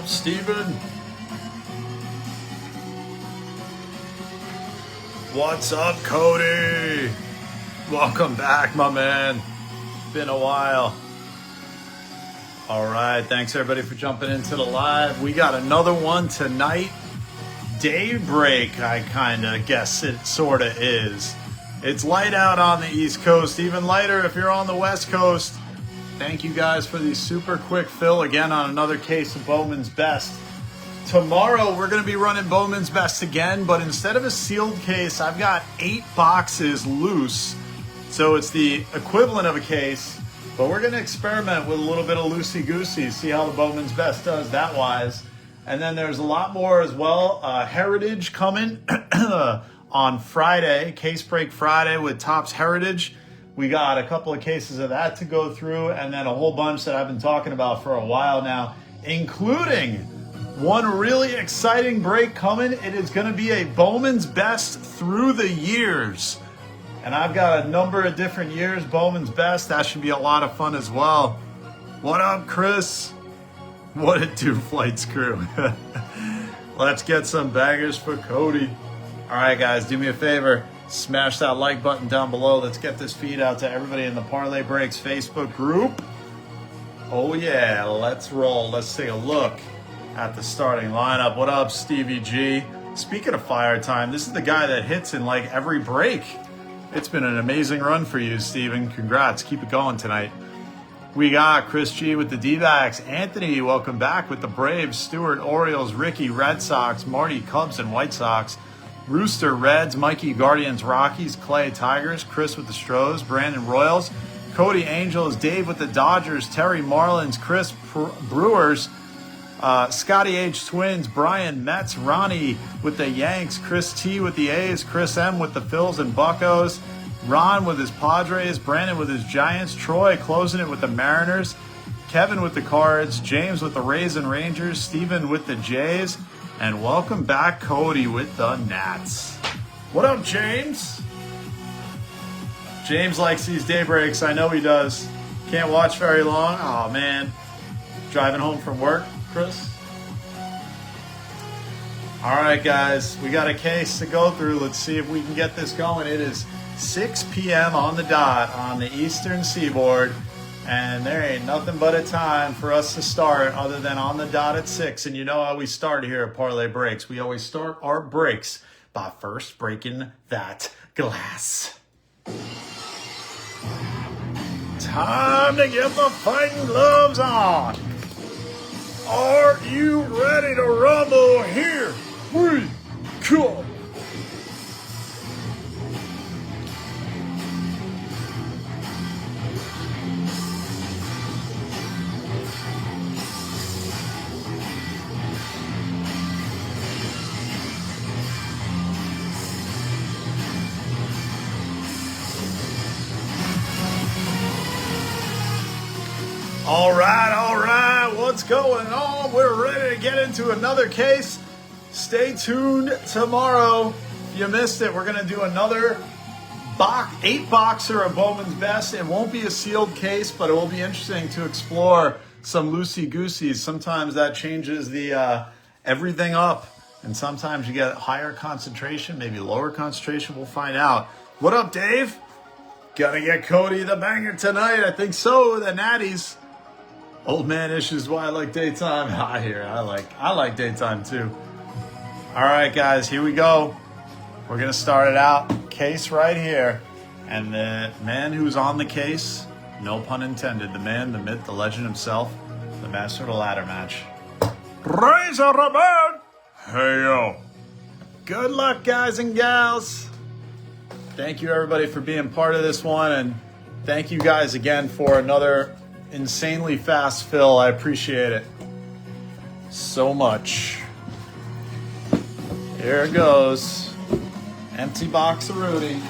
up, Steven? What's up, Cody? Welcome back, my man. Been a while. All right, thanks everybody for jumping into the live. We got another one tonight. Daybreak, I kind of guess it sort of is. It's light out on the East Coast, even lighter if you're on the West Coast. Thank you guys for the super quick fill again on another case of Bowman's Best. Tomorrow we're going to be running Bowman's Best again, but instead of a sealed case, I've got 8 boxes loose. So it's the equivalent of a case, but we're going to experiment with a little bit of loosey-goosey, see how the Bowman's Best does that wise. And then there's a lot more as well. Heritage coming on Friday, Case Break Friday with Topps Heritage. We got a couple of cases of that to go through, and then a whole bunch that I've been talking about for a while now, including one really exciting break coming. It is going to be a Bowman's Best through the years. And I've got a number of different years, Bowman's Best. That should be a lot of fun as well. What up, Chris? What it do, Flights Crew? Let's get some bangers for Cody. All right, guys, do me a favor. Smash that like button down below. Let's get this feed out to everybody in the Parlay Breaks Facebook group. Oh, yeah, let's roll. Let's take a look at the starting lineup. What up, Stevie G? Speaking of fire time, this is the guy that hits in like every break. It's been an amazing run for you, Steven. Congrats. Keep it going tonight. We got Chris G with the D-backs. Anthony, welcome back with the Braves. Stewart, Orioles. Ricky, Red Sox. Marty, Cubs and White Sox. Rooster, Reds. Mikey, Guardians, Rockies. Clay, Tigers. Chris with the Stros. Brandon, Royals. Cody, Angels. Dave with the Dodgers. Terry, Marlins. Chris, Brewers. Scotty H, Twins. Brian, Mets. Ronnie with the Yanks. Chris T with the A's. Chris M with the Phils and Buccos. Ron with his Padres. Brandon with his Giants. Troy closing it with the Mariners. Kevin with the Cards. James with the Rays and Rangers. Steven with the Jays. And welcome back, Cody with the Nats. What up, James? James likes these day breaks. I know he does. Can't watch very long. Oh, man. Driving home from work, Chris? All right, guys. We got a case to go through. Let's see if we can get this going. It is 6 p.m. on the dot on the Eastern Seaboard. And there ain't nothing but a time for us to start other than on the dot at 6. And you know how we start here at Parlay Breaks. We always start our breaks by first breaking that glass. Time to get the fighting gloves on. Are you ready to rumble? Here we come. All right, what's going on? We're ready to get into another case. Stay tuned tomorrow. If you missed it, we're going to do another 8-boxer of Bowman's Best. It won't be a sealed case, but it will be interesting to explore some loosey-gooseys. Sometimes that changes the everything up, and sometimes you get higher concentration, maybe lower concentration. We'll find out. What up, Dave? Gonna get Cody the banger tonight. I think so. The Natties. Old man issues why I like daytime. I hear. I like daytime too. All right, guys, here we go. We're gonna start it out. Case right here, and the man who's on the case, no pun intended, the man, the myth, the legend himself, the master of the ladder match. Razor Ramon. Hey yo. Good luck, guys and gals. Thank you everybody for being part of this one, and thank you guys again for another insanely fast fill. I appreciate it so much. Here it goes. Empty box of Rudy.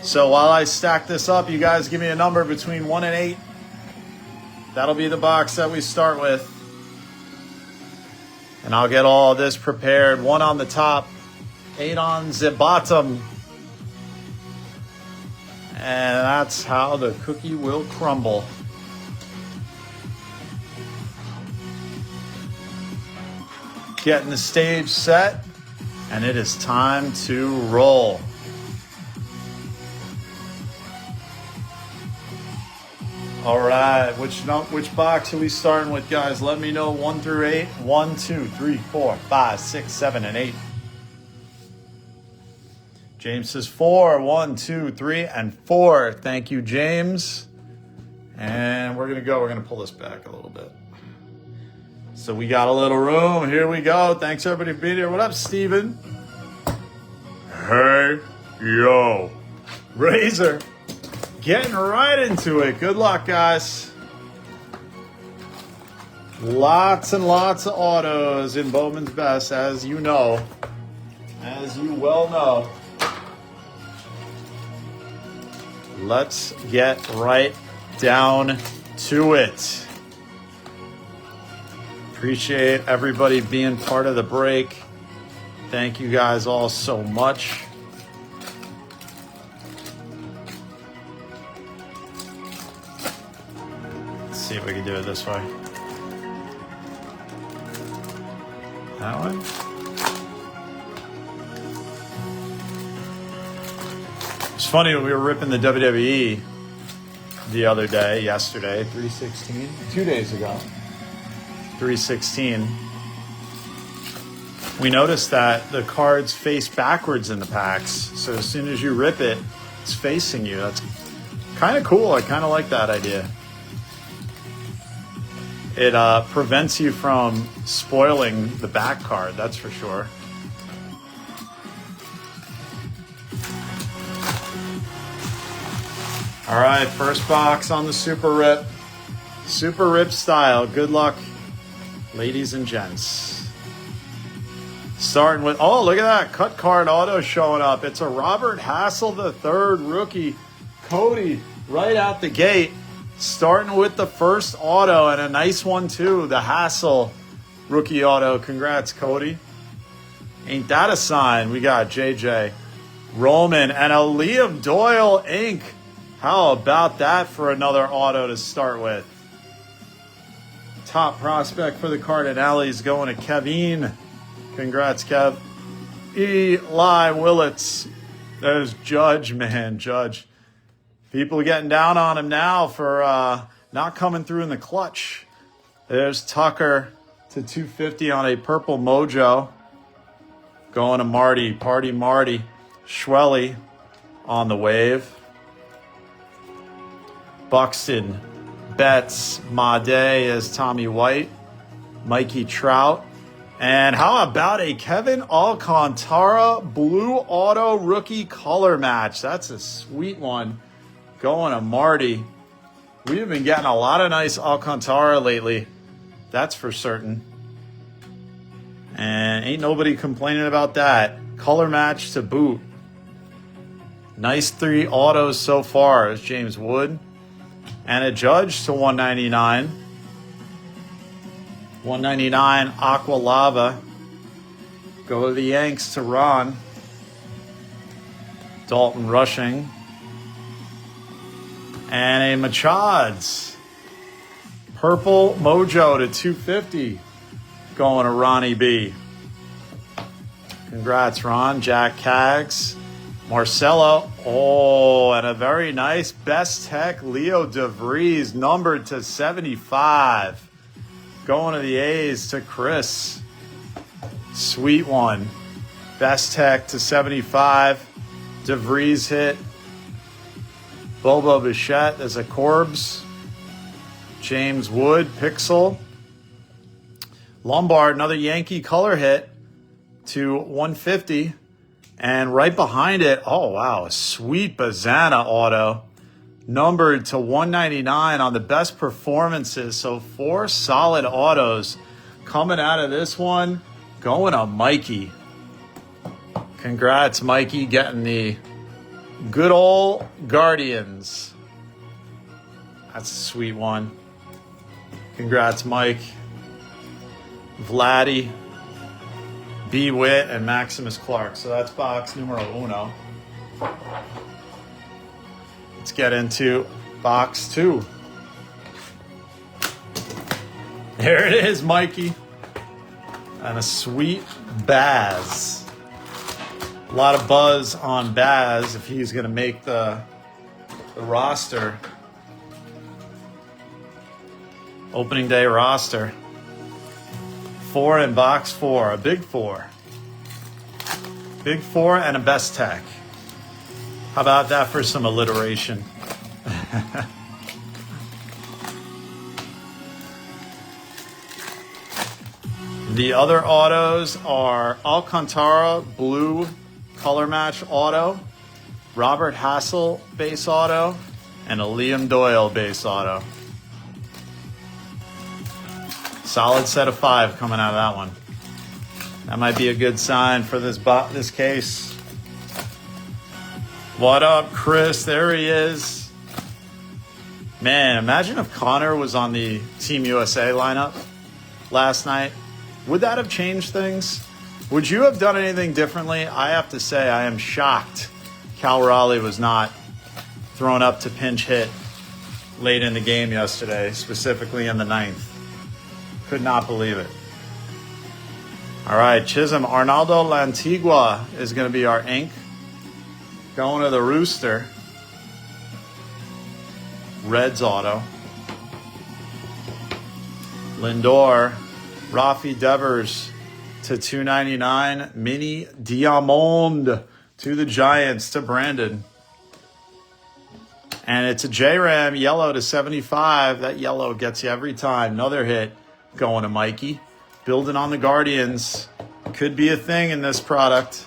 So while I stack this up, you guys give me a number between 1 and 8. That'll be the box that we start with. And I'll get all this prepared. 1 on the top, 8 on the bottom. And that's how the cookie will crumble. Getting the stage set, and it is time to roll. All right, which box are we starting with, guys? Let me know. 1 through 8. 1, 2, 3, 4, 5, 6, 7, and 8. James says 4. 1, 2, 3, and 4. Thank you, James. And we're gonna pull this back a little bit. So we got a little room. Here we go. Thanks everybody for being here. What up, Steven? Hey, yo. Razor. Getting right into it. Good luck, guys. Lots and lots of autos in Bowman's Best, as you know. As you well know. Let's get right down to it. Appreciate everybody being part of the break. Thank you guys all so much. See if we can do it this way. That way? It's funny when we were ripping the WWE the other day, yesterday, 316, 2 days ago, 316. We noticed that the cards face backwards in the packs. So as soon as you rip it, it's facing you. That's kind of cool. I kind of like that idea. It prevents you from spoiling the back card, that's for sure. All right, first box on the Super Rip. Super Rip style. Good luck, ladies and gents. Starting with, oh, look at that. Cut card auto showing up. It's a Robert Hassel III rookie. Cody right out the gate. Starting with the first auto, and a nice one too, the Hassel rookie auto. Congrats, Cody. Ain't that a sign? We got JJ Roman and a Liam Doyle ink. How about that for another auto to start with? Top prospect for the Cardinals going to Kevin. Congrats, Kev. Eli Willits. There's Judge, man, Judge. People are getting down on him now for not coming through in the clutch. There's Tucker to 250 on a purple mojo. Going to Marty, Party Marty. Schwelly on the wave. Buxton, Betts, Made as Tommy White. Mikey Trout. And how about a Kevin Alcantara blue auto rookie color match? That's a sweet one. Going to Marty. We've been getting a lot of nice Alcantara lately. That's for certain. And ain't nobody complaining about that. Color match to boot. Nice 3 autos so far. As James Wood. And a Judge to 199. 199 Aqua Lava. Go to the Yanks to Ron. Dalton Rushing. And a Machads. Purple Mojo to 250. Going to Ronnie B. Congrats, Ron. Jack Kaggs. Marcelo. Oh, and a very nice Best Tech Leo DeVries, numbered to 75. Going to the A's to Chris. Sweet one. Best Tech to 75. DeVries hit. Bobo Bichette as a Corbs. James Wood, Pixel. Lombard, another Yankee color hit to 150. And right behind it, oh wow, a sweet Bazana auto. Numbered to 199 on the best performances. So 4 solid autos coming out of this one. Going to Mikey. Congrats, Mikey, getting the good old Guardians. That's a sweet one. Congrats, Mike. Vladdy, B. Witt, and Maximus Clark. So that's box numero uno. Let's get into box 2. There it is, Mikey. And a sweet Baz. A lot of buzz on Baz if he's going to make the roster. Opening day roster. 4 in box 4. A big 4. Big 4 and a best tech. How about that for some alliteration? The other autos are Alcantara blue color match auto, Robert Hassel base auto, and a Liam Doyle base auto. Solid set of 5 coming out of that one. That might be a good sign for this case. What up, Chris? There he is. Man, imagine if Connor was on the Team USA lineup last night. Would that have changed things? Would you have done anything differently? I have to say I am shocked Cal Raleigh was not thrown up to pinch hit late in the game yesterday, specifically in the 9th. Could not believe it. All right, Chisholm, Arnaldo Lantigua is going to be our ink. Going to the Rooster. Reds auto. Lindor, Rafi Devers to 299. Mini Diamond to the Giants to Brandon. And it's a J-Ram yellow to 75. That yellow gets you every time. Another hit going to Mikey. Building on the Guardians. Could be a thing in this product.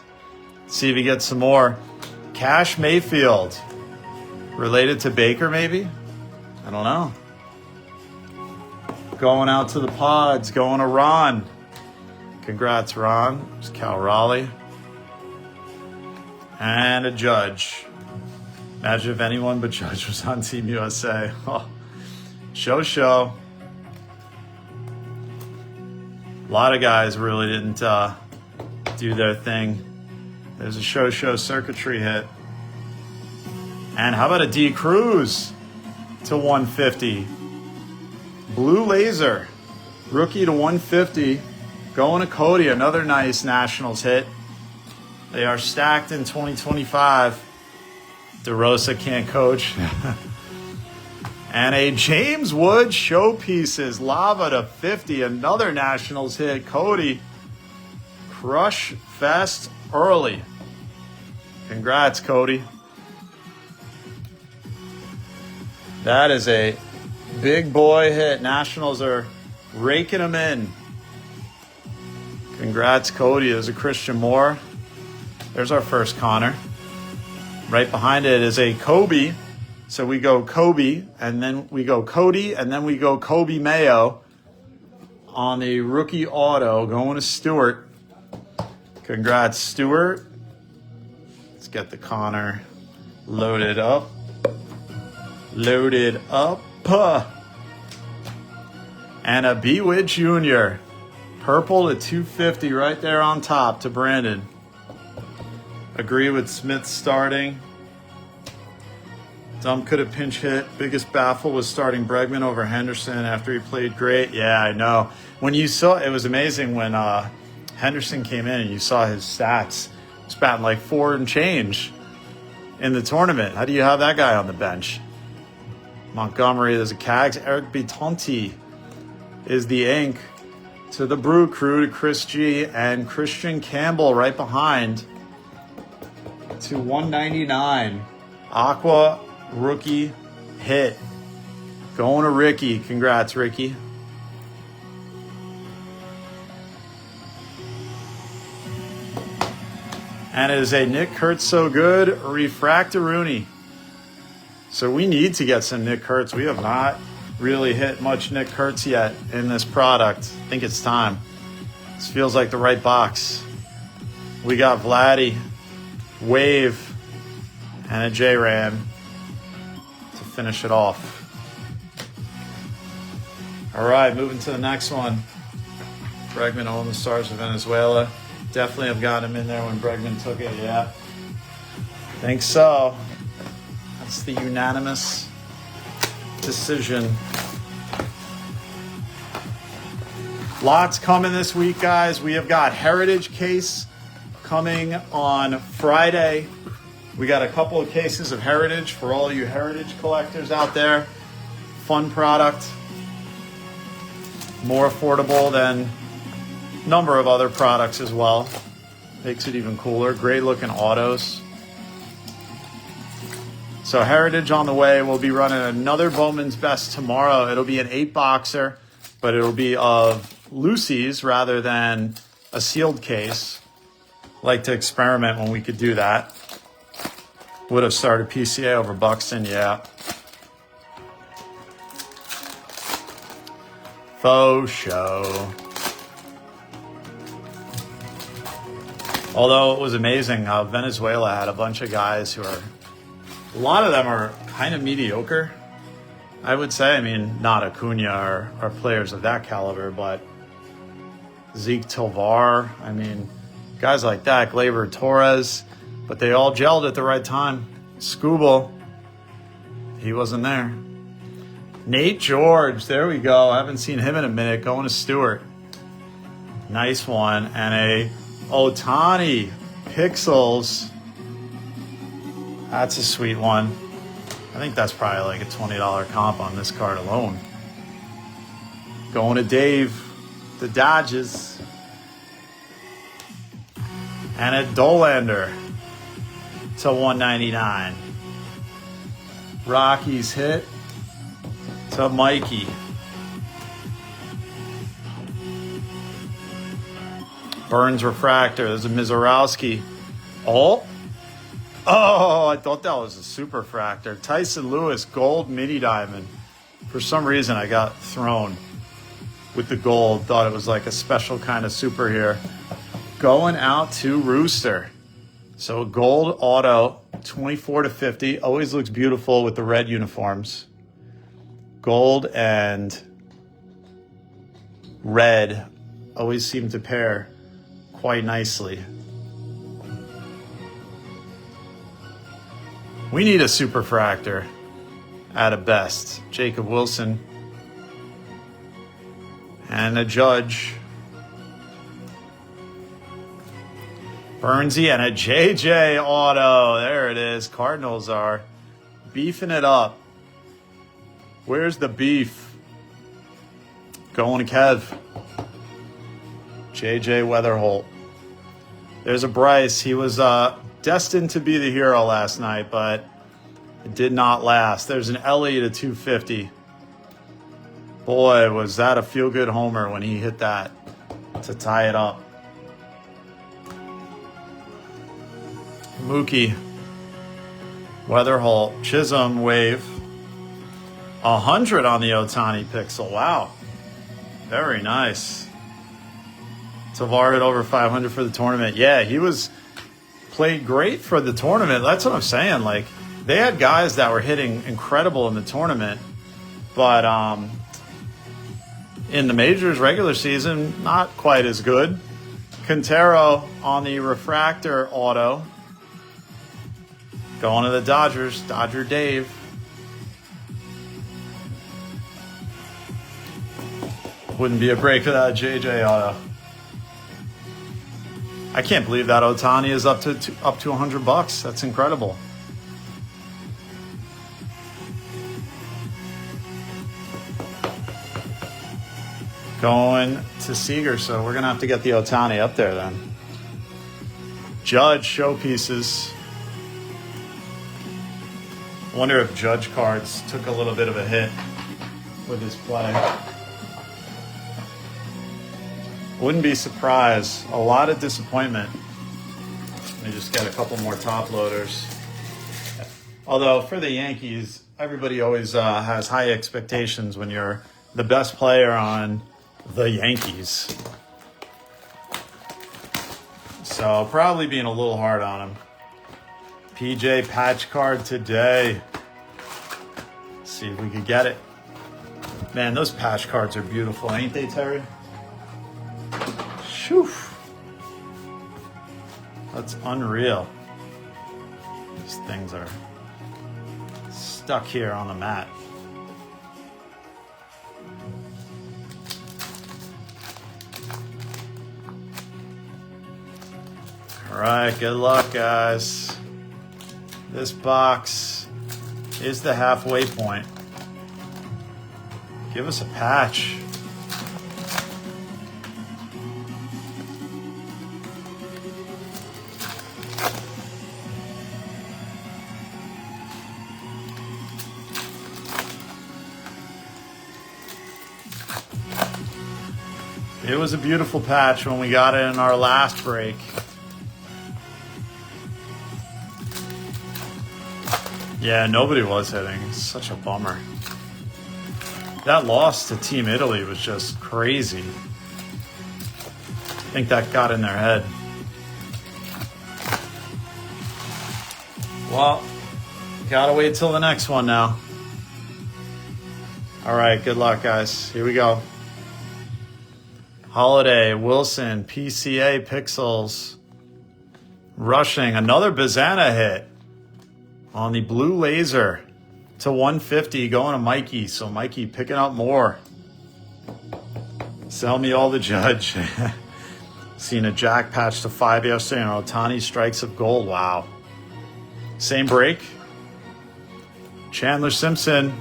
See if he gets some more. Cash Mayfield. Related to Baker, maybe? I don't know. Going out to the pods. Going to Ron. Congrats, Ron. It's Cal Raleigh. And a Judge. Imagine if anyone but Judge was on Team USA. Oh. Show. A lot of guys really didn't do their thing. There's a show circuitry hit. And how about a D Cruz to 150? Blue Laser, rookie to 150. Going to Cody, another nice Nationals hit. They are stacked in 2025. DeRosa can't coach. And a James Wood Showpieces, Lava to 50, another Nationals hit. Cody, crush fest early. Congrats, Cody. That is a big boy hit. Nationals are raking them in. Congrats, Cody. There's a Christian Moore. There's our first Connor. Right behind it is a Kobe. So we go Kobe, and then we go Cody, and then we go Kobe Mayo on the rookie auto going to Stewart. Congrats, Stewart. Let's get the Connor loaded up. Loaded up. And a B-Wid Jr. Purple to 250 right there on top to Brandon. Agree with Smith starting. Dumb could have pinch hit. Biggest baffle was starting Bregman over Henderson after he played great. Yeah, I know. When you saw, it was amazing when Henderson came in and you saw his stats. He was batting like 4 and change in the tournament. How do you have that guy on the bench? Montgomery, there's a Cags. Eric Bitonti is the ink to the Brew Crew to Chris G. And Christian Campbell right behind to 199. Aqua rookie hit. Going to Ricky. Congrats, Ricky. And it is a Nick Kurtz So Good Refractoroonie. So we need to get some Nick Kurtz. We have not really hit much Nick Kurtz yet in this product. I think it's time. This feels like the right box. We got Vladdy, Wave, and a J-Ram to finish it off. All right, moving to the next one. Bregman owned the Stars of Venezuela. Definitely have gotten him in there when Bregman took it, yeah. Think so. That's the unanimous decision. Lots coming this week, guys. We have got Heritage case coming on Friday. We got a couple of cases of Heritage for all you Heritage collectors out there. Fun product. More affordable than a number of other products as well. Makes it even cooler. Great looking autos. So Heritage on the way. We'll be running another Bowman's Best tomorrow. It'll be an 8-boxer, but it'll be of Lucy's rather than a sealed case. Like to experiment when we could do that. Would have started PCA over Buxton, yeah. Faux show. Although it was amazing, Venezuela had a bunch of guys who are, a lot of them are kind of mediocre, I would say. I mean, not Acuna or players of that caliber, but Zeke Tovar, I mean, guys like that, Gleyber Torres, but they all gelled at the right time. Scooble, he wasn't there. Nate George, there we go. I haven't seen him in a minute. Going to Stewart. Nice one. And a Ohtani Pixels. That's a sweet one. I think that's probably like a $20 comp on this card alone. Going to Dave, the Dodgers. And a Dolander to 199. Rockies hit to Mikey. Burns refractor. There's a Mizorowski. Oh, I thought that was a super fractor. Tyson Lewis gold mini diamond. For some reason, I got thrown with the gold. Thought it was like a special kind of super here. Going out to Rooster. So gold auto, 24/50. Always looks beautiful with the red uniforms. Gold and red always seem to pair quite nicely. We need a superfractor at a best. Jacob Wilson and a Judge. Burnsy and a JJ auto. There it is. Cardinals are beefing it up. Where's the beef? Going to Kev. JJ Weatherholt. There's a Bryce. He was destined to be the hero last night, but it did not last. There's an Ellie to 250. Boy, was that a feel-good homer when he hit that to tie it up. Mookie. Weatherholt. Chisholm wave. 100 on the Ohtani Pixel. Wow. Very nice. Tovar hit over 500 for the tournament. Yeah, he played great for the tournament. That's what I'm saying. Like, they had guys that were hitting incredible in the tournament, but in the majors regular season, not quite as good. Quintero on the refractor auto. Going to the Dodgers. Dodger Dave. Wouldn't be a break without a JJ auto. I can't believe that Ohtani is up to $100. That's incredible. Going to Seager, so we're gonna have to get the Ohtani up there then. Judge showpieces. Wonder if Judge cards took a little bit of a hit with his play. Wouldn't be surprised. A lot of disappointment. Let me just get a couple more top loaders. Although for the Yankees, everybody always has high expectations when you're the best player on the Yankees. So probably being a little hard on him. PJ patch card today. Let's see if we could get it. Man, those patch cards are beautiful, ain't they, Terry? Shoo. That's unreal. These things are stuck here on the mat. All right, good luck, guys. This box is the halfway point. Give us a patch. It was a beautiful patch when we got it in our last break. Yeah, nobody was hitting. It's such a bummer. That loss to Team Italy was just crazy. I think that got in their head. Well, gotta wait till the next one now. All right, good luck, guys. Here we go. Holiday, Wilson, PCA, Pixels. Rushing, another Bazana hit on the blue laser to 150 going to Mikey. So Mikey picking up more. Sell me all the judge. Seen a Jack patch to 5 yesterday and Otani strikes of gold. Wow. Same break. Chandler Simpson,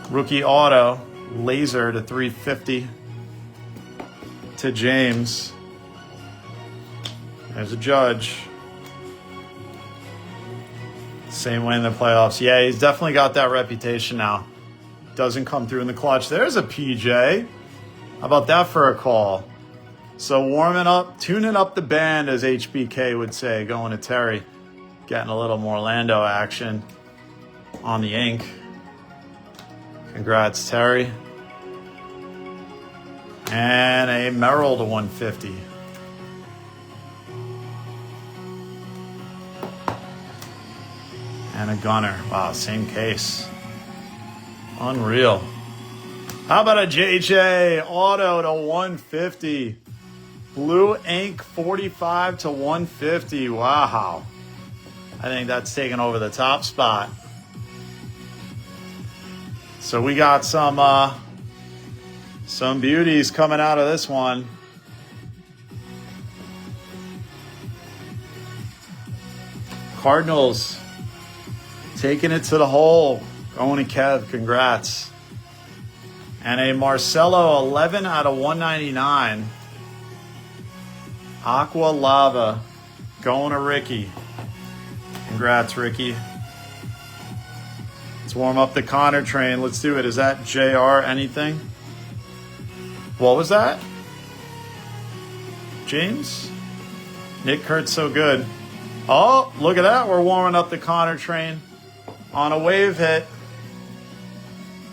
rookie auto, laser to 350 to James. There's a judge. Same way in the playoffs. Yeah, he's definitely got that reputation now. Doesn't come through in the clutch. There's a PJ. How about that for a call? So warming up, tuning up the band, as HBK would say, going to Terry. Getting a little more Orlando action on the ink. Congrats, Terry. And a Merrill to 150. And a Gunner. Wow, same case. Unreal. How about a JJ auto to 150? Blue ink 45 to 150. Wow. I think that's taking over the top spot. So we got some beauties coming out of this one. Cardinals taking it to the hole. Going to Kev, congrats. And a Marcelo 11 out of 199. Aqua Lava going to Ricky. Congrats, Ricky. Let's warm up the Connor train. Let's do it. Is that JR anything? What was that? James? Nick Kurt's so good. Oh, look at that. We're warming up the Connor train on a wave hit.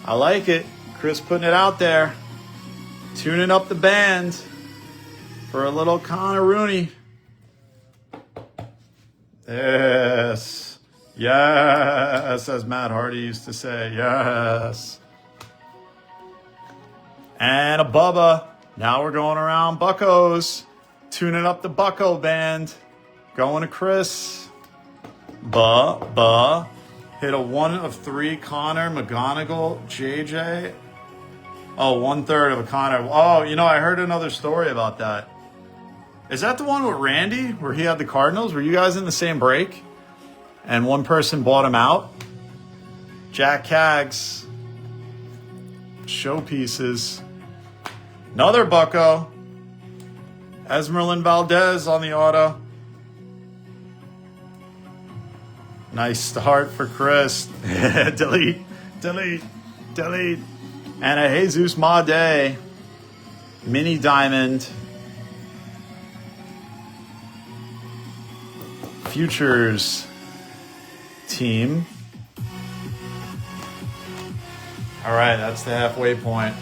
I like it. Chris putting it out there. Tuning up the band for a little Connor Rooney. Yes. Yes, as Matt Hardy used to say. Yes. And a Bubba. Now we're going around Buccos. Tuning up the Bucco band. Going to Chris. Hit a 1 of 3 Connor, McGonigal, JJ. Oh, 1/3 of a Connor. Oh, you know, I heard another story about that. Is that the one with Randy where he had the Cardinals? Were you guys in the same break? And one person bought him out? Jack Cags. Showpieces. Another Bucco. Esmeralyn Valdez on the auto. Nice start for Chris. delete. And a Jesus Made. Mini Diamond. Futures team. All right, that's the halfway point.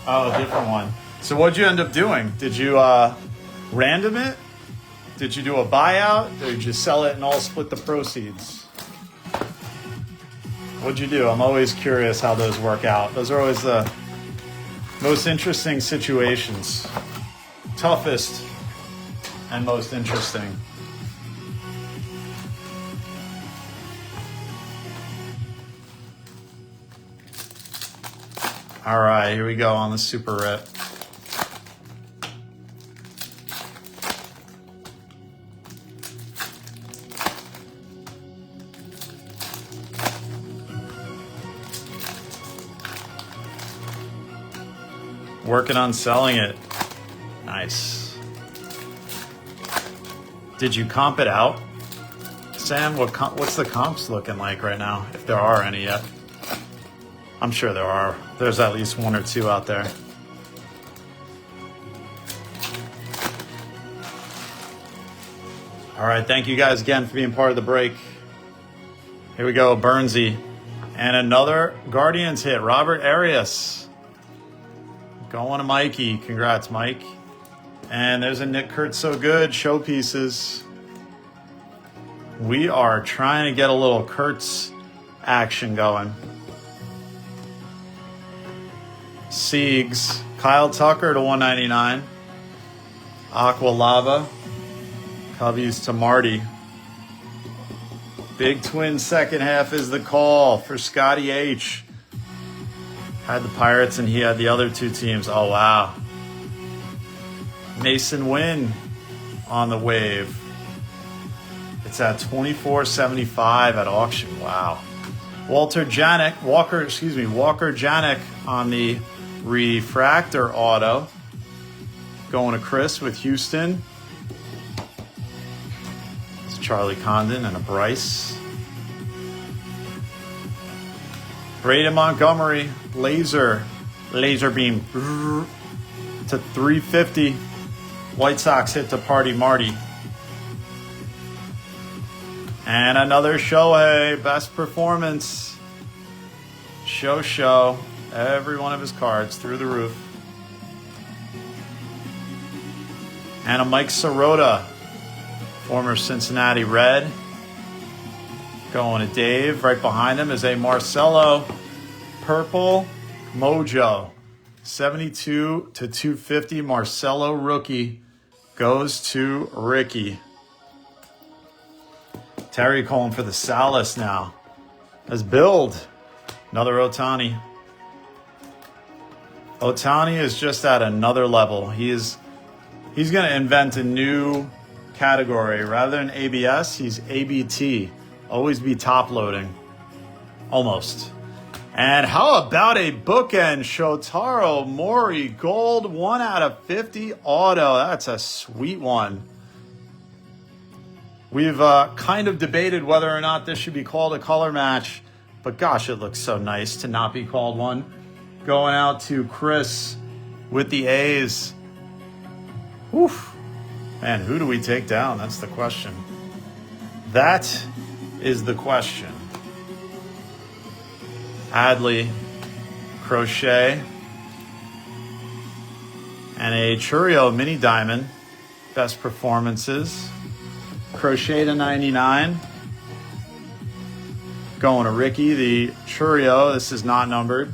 Oh, a different one. So what'd you end up doing? Did you random it? Did you do a buyout? Or did you sell it and all split the proceeds? What'd you do? I'm always curious how those work out. Those are always the most interesting situations. Toughest and most interesting. All right, here we go on the Super Rip. Working on selling it. Nice. Did you comp it out? Sam, what's the comps looking like right now? If there are any yet. I'm sure there are. There's at least one or two out there. All right, thank you guys again for being part of the break. Here we go, Burnsy. And another Guardians hit, Robert Arias. Going to Mikey. Congrats, Mike. And there's a Nick Kurt So Good, showpieces. We are trying to get a little Kurtz action going. Siegs, Kyle Tucker to 199. Aqua Lava. Cubbies to Marty. Big Twin second half is the call for Scotty H. Had the Pirates and he had the other two teams. Oh, wow. Mason Wynn on the wave. It's at $24.75 at auction. Wow. Walker Janek on the refractor auto. Going to Chris with Houston. It's Charlie Condon and a Bryce. Braden Montgomery, laser beam to 350. White Sox hit to Party Marty. And another Shohei, best performance. Show. Every one of his cards through the roof. And a Mike Sirota, former Cincinnati Red. Going to Dave. Right behind him is a Marcelo Purple Mojo. 72 to 250. Marcelo rookie goes to Ricky. Terry calling for the Salas now. As build. Another Ohtani. Ohtani is just at another level. He's going to invent a new category. Rather than ABS, he's ABT. Always be top loading. Almost. And how about a bookend Shotaro Mori gold 1 out of 50 auto? That's a sweet one. We've kind of debated whether or not this should be called a color match, but gosh, it looks so nice to not be called one. Going out to Chris with the A's. Oof. Man, who do we take down? That's the question. That is the question. Adley, Crochet, and a Churio mini diamond. Best performances. Crochet to 99. Going to Ricky, the Churio. This is not numbered.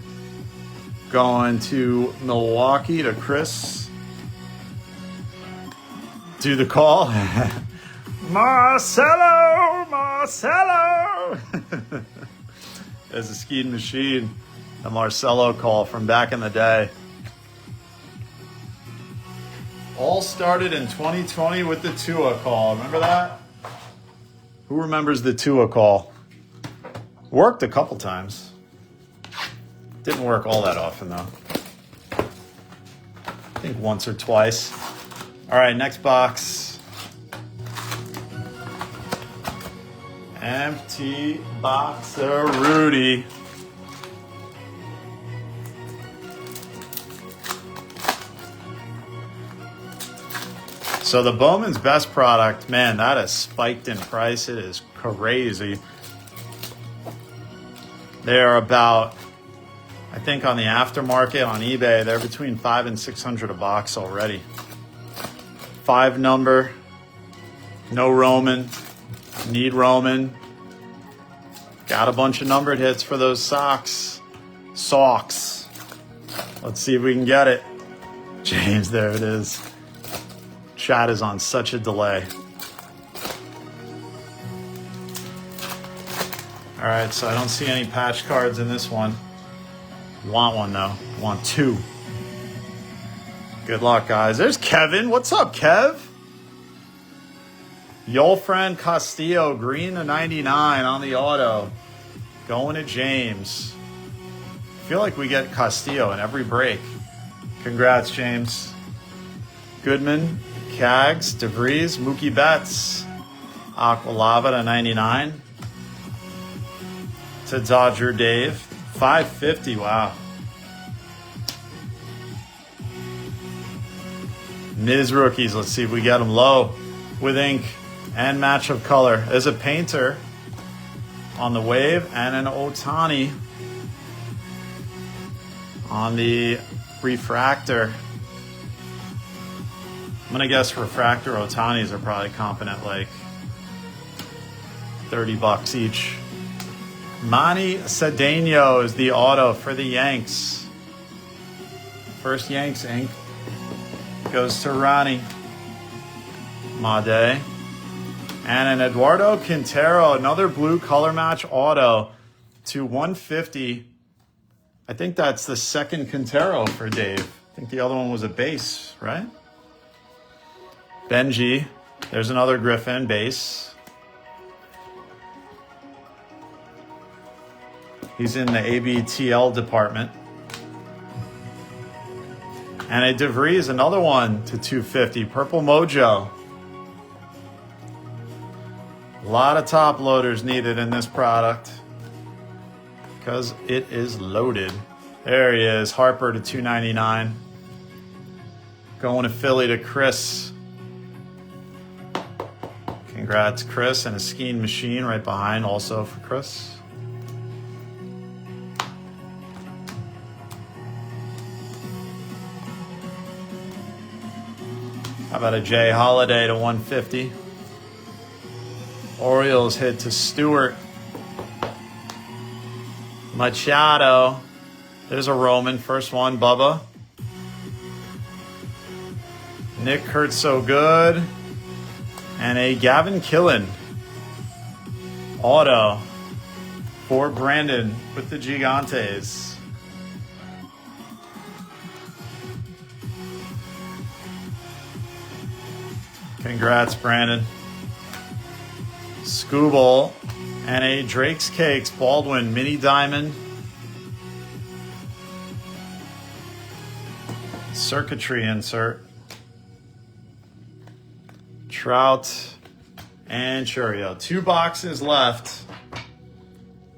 Going to Milwaukee to Chris. Do the call. Marcelo! There's a skiing machine. The Marcelo call from back in the day. All started in 2020 with the Tua call. Remember that? Who remembers the Tua call? Worked a couple times. Didn't work all that often, though. I think once or twice. All right, next box. Empty boxer Rudy. So the Bowman's best product, man, that has spiked in price. It is crazy. They're about, I think on the aftermarket on eBay, they're between $500 and $600 a box already. 5 number, no Roman, need Roman. Got a bunch of numbered hits for those socks. Let's see if we can get it. James, there it is. Chat is on such a delay. All right, so I don't see any patch cards in this one. Want one, though. Want 2. Good luck, guys. There's Kevin. What's up, Kev? Yolfran Castillo, green to 99 on the auto. Going to James. I feel like we get Castillo in every break. Congrats, James. Goodman, Cags, DeVries, Mookie Betts, Aqualava to 99. To Dodger Dave, 550. Wow. Miz rookies. Let's see if we get them low with ink and match of color. There's a painter on the wave and an Ohtani on the refractor. I'm gonna guess refractor Ohtanis are probably comping at like $30 each. Manny Cedeno is the auto for the Yanks. First Yanks ink goes to Ronnie Made. And an Eduardo Quintero, another blue color match auto to 150. I think that's the second Quintero for Dave. I think the other one was a base, right? Benji, there's another Griffin base. He's in the ABTL department. And a DeVries, another one to 250. Purple Mojo. A lot of top loaders needed in this product because it is loaded. There he is, Harper to 299. Going to Philly to Chris. Congrats, Chris, and a skiing machine right behind also for Chris. How about a Jay Holiday to 150? Orioles hit to Stewart. Machado. There's a Roman. First one, Bubba. Nick hurt so good. And a Gavin Killen auto for Brandon with the Gigantes. Congrats, Brandon. Scooble and a Drake's Cakes Baldwin mini diamond. Circuitry insert. Trout and Churio. 2 boxes left.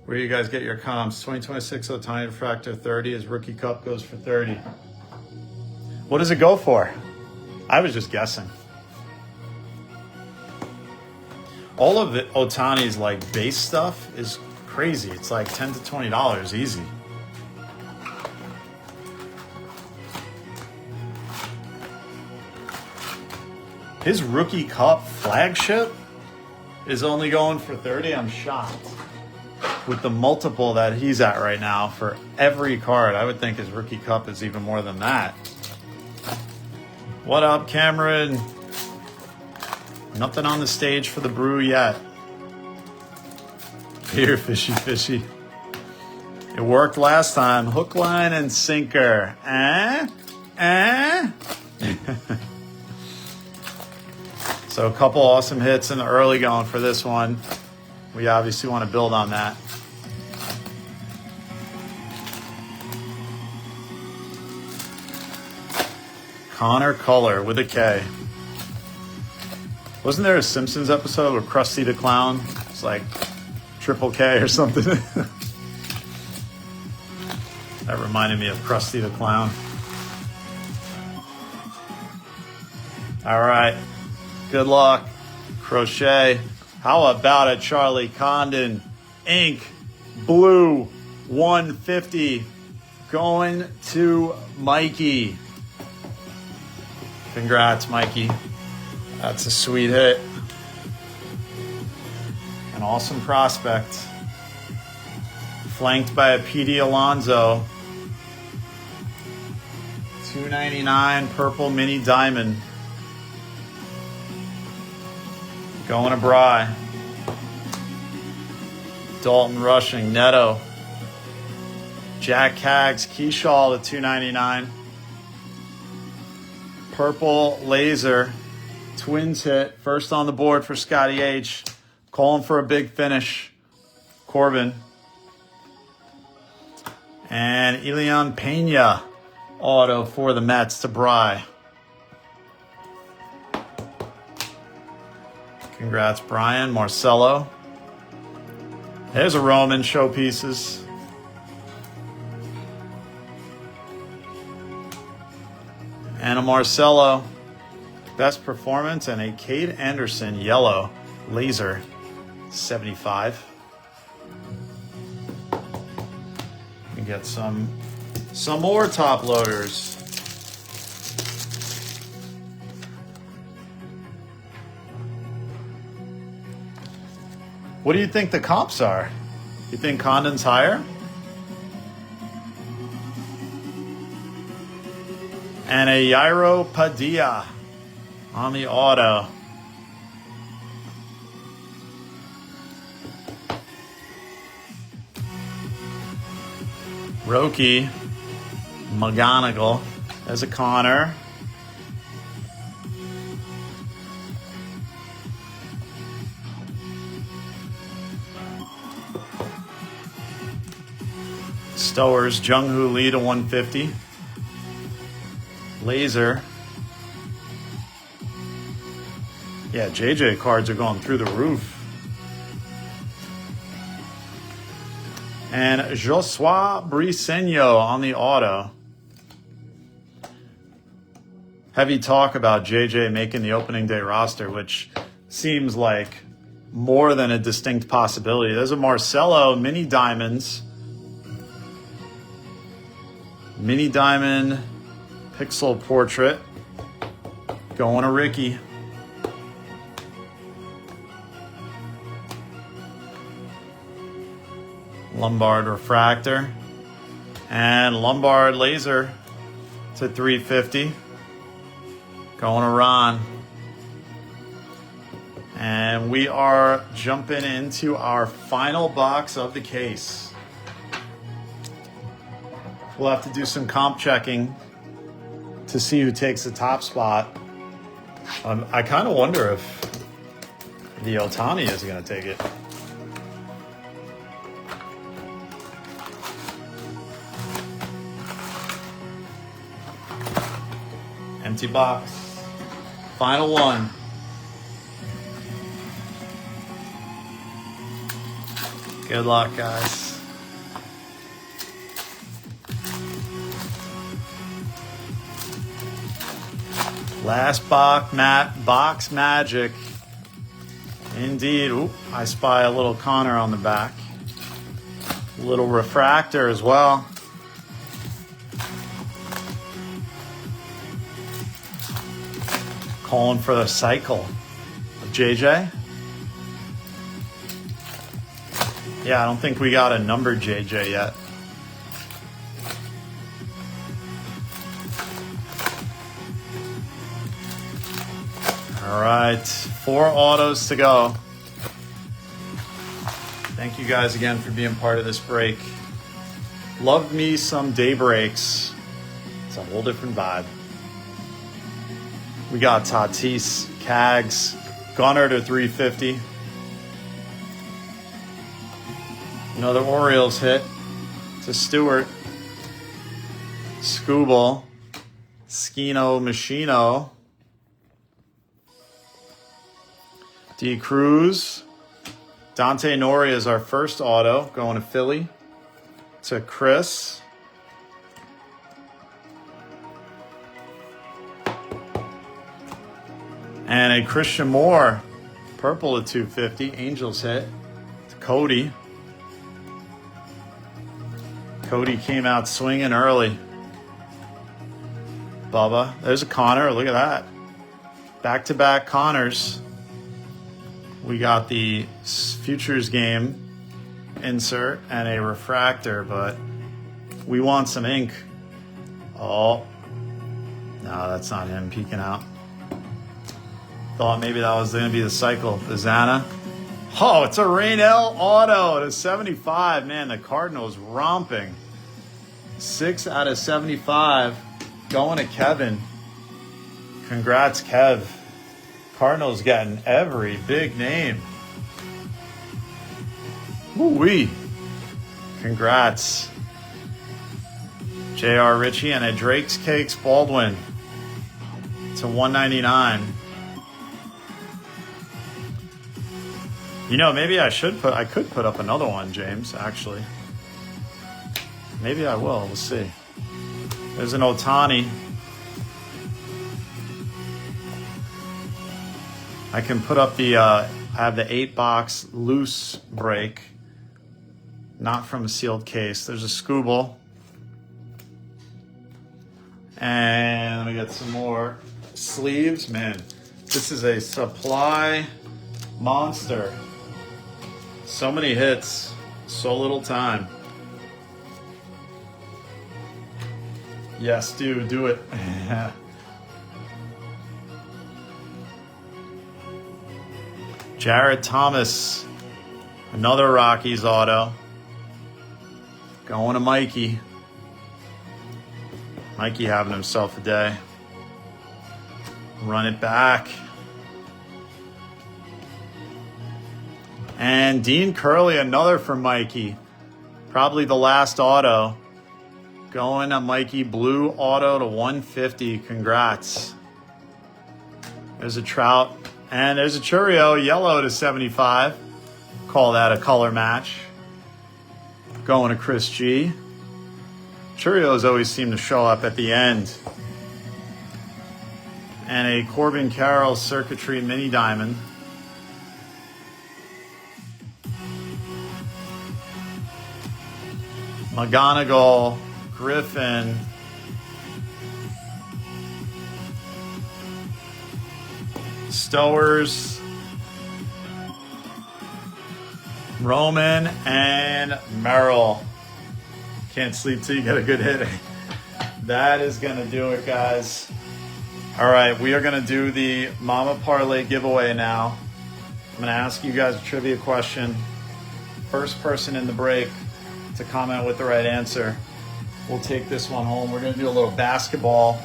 Where you guys get your comps. 2026 Ohtani Refractor 30. His rookie cup goes for 30. What does it go for? I was just guessing. All of it, Ohtani's like base stuff is crazy. It's like $10 to $20 easy. His rookie cup flagship is only going for 30. I'm shocked. With the multiple that he's at right now for every card, I would think his rookie cup is even more than that. What up, Cameron? Nothing on the stage for the brew yet. Here, fishy, fishy. It worked last time. Hook, line, and sinker. So a couple awesome hits in the early going for this one. We obviously want to build on that. Connor Color with a K. Wasn't there a Simpsons episode with Krusty the Clown? It's like Triple K or something. That reminded me of Krusty the Clown. All right. Good luck. Crochet. How about a Charlie Condon ink blue 150 going to Mikey. Congrats, Mikey. That's a sweet hit. An awesome prospect. Flanked by a PD Alonso. $2.99 purple mini diamond. Going to Bry. Dalton Rushing. Neto. Jack Haggs. Keyshaw to $2.99. Purple laser. Twins hit. First on the board for Scotty H. Calling for a big finish. Corbin. And Elian Pena. auto for the Mets to Bry. Congrats, Brian. Marcelo. There's a Roman showpieces. And a Marcelo. Best performance, and a Cade Anderson yellow laser 75. We get some more top loaders. What do you think the comps are? You think Condon's higher? And a Yairo Padilla on the auto. Roki McGonigal as a Connor. Stowers, Jung-Hoo Lee to 150. Laser. Yeah, JJ cards are going through the roof. And Josua Briseño on the auto. Heavy talk about JJ making the opening day roster, which seems like more than a distinct possibility. There's a Marcelo Mini Diamonds. Mini Diamond Pixel Portrait. Going to Ricky. Lombard Refractor. And Lombard Laser to 350. Going to Ron. And we are jumping into our final box of the case. We'll have to do some comp checking to see who takes the top spot. I kind of wonder if the Otani is going to take it. Empty box. Final one. Good luck, guys. Last box magic. Indeed. Oop, I spy a little Connor on the back. A little refractor as well. Calling for the cycle of JJ. Yeah, I don't think we got a numbered JJ yet. All right, 4 autos to go. Thank you guys again for being part of this break. Love me some day breaks. It's a whole different vibe. We got Tatis, Cags, Gunnar to 350. Another Orioles hit to Stewart. Scooble, Skino Machino. D. Cruz. Dante Nori is our first auto, going to Philly. To Chris. And a Christian Moore, purple at 250. Angels hit to Cody. Cody came out swinging early. Bubba, there's a Connor. Look at that. Back-to-back Connors. We got the Futures game insert and a refractor, but we want some ink. Oh, no, that's not him peeking out. Thought maybe that was going to be the cycle. Bazana. Oh, it's a Raynell auto to 75. Man, the Cardinals romping. 6 out of 75. Going to Kevin. Congrats, Kev. Cardinals getting every big name. Woo-wee. Congrats. J.R. Ritchie, and a Drake's Cakes Baldwin to 199. You know, maybe I could put up another one, James, actually. Maybe I will. We'll see. There's an Ohtani. I can put up the, I have the 8-box loose break. Not from a sealed case. There's a Scooble. And let me get some more sleeves. Man, this is a supply monster. So many hits, so little time. Yes, do it. Jared Thomas, another Rockies auto. Going to Mikey. Mikey having himself a day. Run it back. And Dean Curley, another for Mikey. Probably the last auto. Going to Mikey, blue auto to 150. Congrats. There's a Trout. And there's a Churio, yellow to 75. Call that a color match. Going to Chris G. Cheerios always seem to show up at the end. And a Corbin Carroll Circuitry Mini Diamond. McGonigal, Griffin. Stowers. Roman and Merrill. Can't sleep till you get a good hit. That is going to do it, guys. All right, we are going to do the Mama Parlay giveaway now. I'm going to ask you guys a trivia question. First person in the break to comment with the right answer, we'll take this one home. We're going to do a little basketball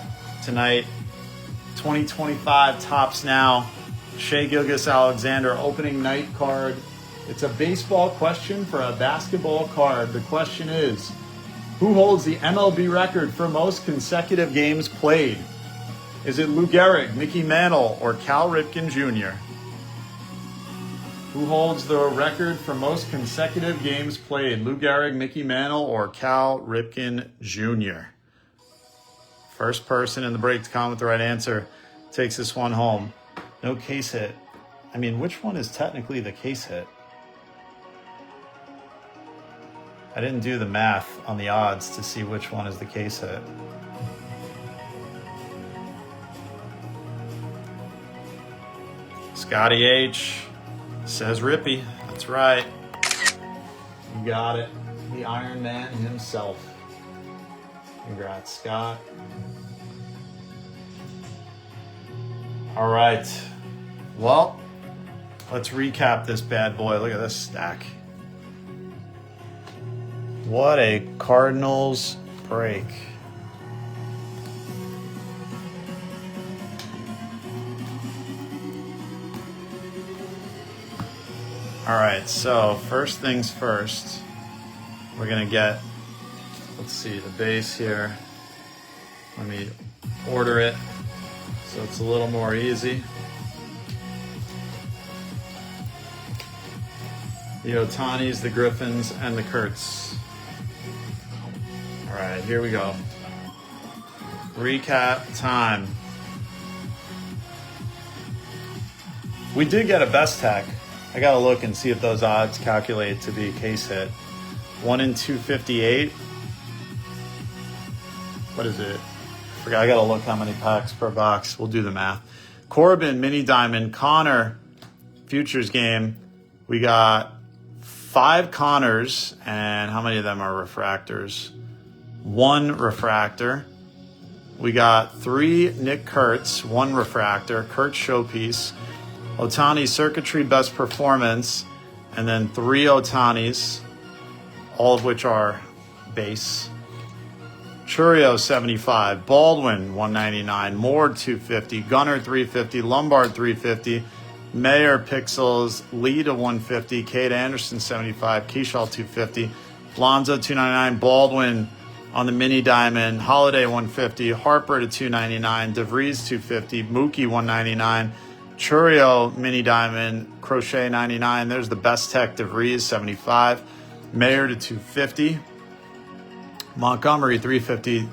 tonight. 2025 Tops Now. Shea Gilgeous-Alexander opening night card. It's a baseball question for a basketball card. The question is, who holds the MLB record for most consecutive games played? Is it Lou Gehrig, Mickey Mantle, or Cal Ripken Jr.? Who holds the record for most consecutive games played? Lou Gehrig, Mickey Mantle, or Cal Ripken Jr.? First person in the break to comment with the right answer takes this one home. No case hit. I mean, which one is technically the case hit? I didn't do the math on the odds to see which one is the case hit. Scotty H says Rippy. That's right. You got it. The Iron Man himself. Congrats, Scott. All right. Well, let's recap this bad boy. Look at this stack. What a Cardinals break. All right, so first things first, we're going to get, let's see, the base here. Let me order it so it's a little more easy. The Ohtanis, the Griffins, and the Kurtz. All right, here we go. Recap time. We did get a best tech. I gotta look and see if those odds calculate to be a case hit. 1 in 258. What is it? I forgot. I gotta look how many packs per box. We'll do the math. Corbin, Mini Diamond, Connor, Futures Game. We got 5 Connors, and how many of them are refractors? 1 refractor. We got 3 Nick Kurtz, 1 refractor. Kurtz showpiece. Ohtani Circuitry Best Performance, and then 3 Ohtanis, all of which are base. Churio 75, Baldwin 199, Moore 250, Gunner 350, Lombard 350, Mayer Pixels, Lee to 150, Cade Anderson 75, Keishall 250, Lonzo 299, Baldwin On the mini diamond, Holiday 150, Harper to 299, DeVries 250, Mookie 199, Churio mini diamond, Crochet 99. There's the Best Tech DeVries 75, Mayer to 250, Montgomery 350,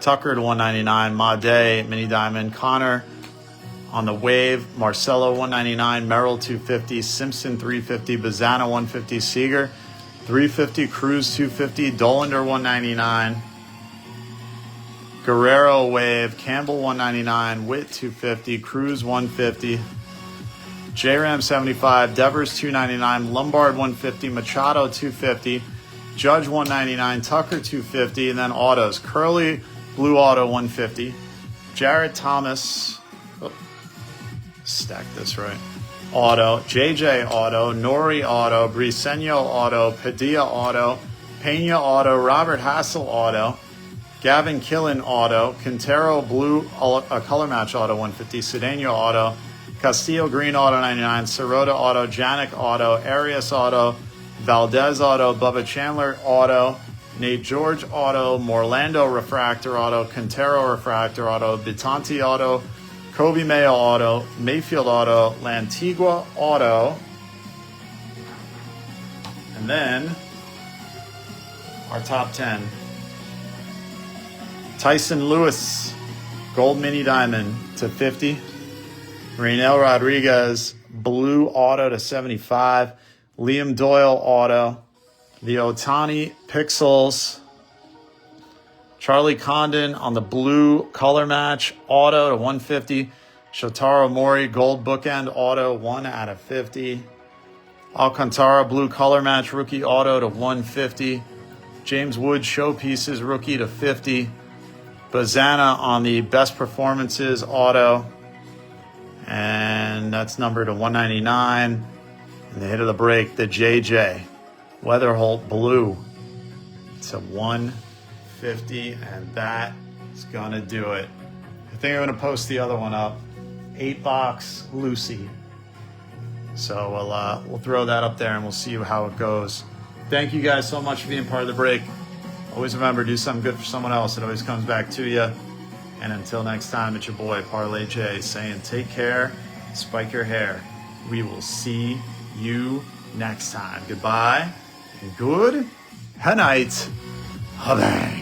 Tucker to 199, Made mini diamond, Connor on the wave, Marcelo 199, Merrill 250, Simpson 350, Bazana 150, Seager 350, Cruz 250, Dolander 199, Guerrero wave, Campbell 199, Witt 250, Cruz 150, J-Ram 75, Devers 299, Lombard 150, Machado 250, Judge 199, Tucker 250, and then autos. Curly blue auto 150, Jarrett Thomas, stack this right, auto, JJ auto, Nori auto, Briseño auto, Padilla auto, Pena auto, Robert Hassel auto, Gavin Killen auto, Quintero blue color match auto 150, Cedeno auto, Castillo green auto 99, Sirota auto, Janik auto, Arias auto, Valdez auto, Bubba Chandler auto, Nate George auto, Morlando refractor auto, Quintero refractor auto, Bitanti auto, Kobe Mayo auto, Mayfield auto, Lantigua auto, and then our top 10. Tyson Lewis, gold mini diamond to 50. Raynel Rodriguez, blue auto to 75. Liam Doyle auto. The Otani Pixels. Charlie Condon on the blue color match auto to 150. Shotaro Mori gold bookend auto 1 out of 50. Alcantara blue color match rookie auto to 150. James Wood showpieces rookie to 50. Bazana on the best performances auto, and that's numbered to 199. And the hit of the break, the JJ Weatherholt blue. It's a 150, and that is gonna do it. I think I'm gonna post the other one up, 8-box Lucy. So we'll throw that up there, and we'll see how it goes. Thank you guys so much for being part of the break. Always remember, do something good for someone else. It always comes back to you. And until next time, it's your boy Parlay J saying take care, spike your hair. We will see you next time. Goodbye and good night. Bye.